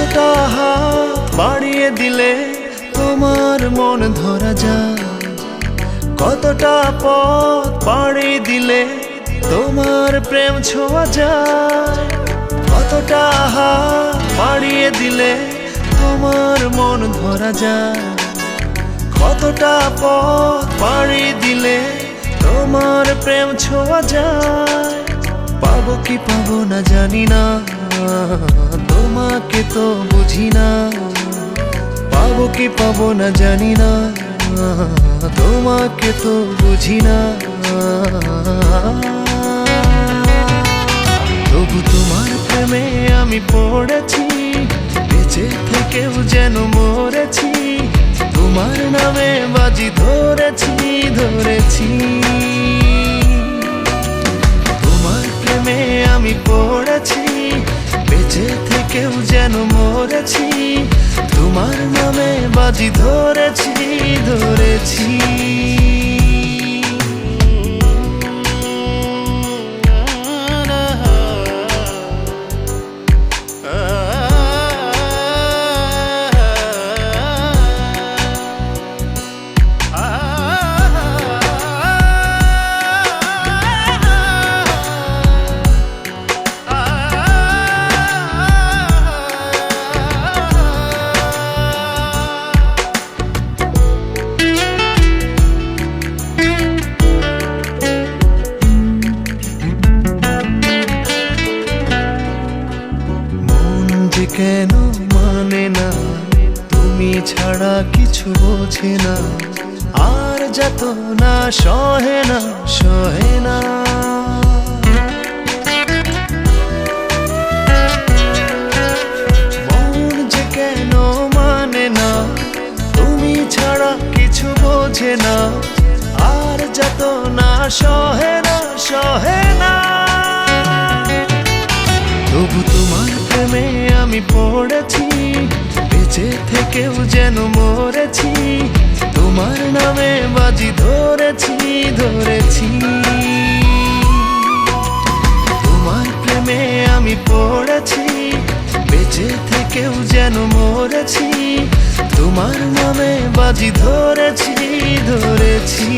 কতটা হাত বাড়িয়ে দিলে তোমার মন ধরা যায়, কতটা পথ পাড়ি দিলে তোমার প্রেম ছোঁয়া যায়, কতটা হাত বাড়িয়ে দিলে তোমার মন ধরা যায়, কতটা পথ পাড়ি দিলে তোমার প্রেম ছোঁয়া যায়। পাবো কি পাবো না জানি না, তোমাকে তো বুঝি না। পাবো কি পাবো না জানি না, তোমাকে তো বুঝি না। তবু তোমার প্রেমে আমি পড়েছি, বেঁচে থেকেও যেন মরেছি। তোমার নামে বাজি ধরেছি ধরেছি, তোমার প্রেমে আমি পড়েছি, বেঁচে থেকেও যেন মরেছি। তোমার নামে বাজি ধরেছি ধরেছি। কেন মানে না, তুমি ছাড়া কিছু বোঝে না, আর যত না সহে না সহে না। মন যে কেন মানে না, তুমি ছাড়া কিছু বোঝে না, আর যত না সহে না সহে না। তবু তোমার প্রেমে আমি পড়েছি, বেঁচে থেকেও যেন মরেছি। তোমার নামে বাজি ধরেছি ধরেছি, তোমার প্রেমে আমি পড়েছি, বেঁচে থেকেও যেন মরেছি। তোমার নামে বাজি ধরেছি ধরেছি।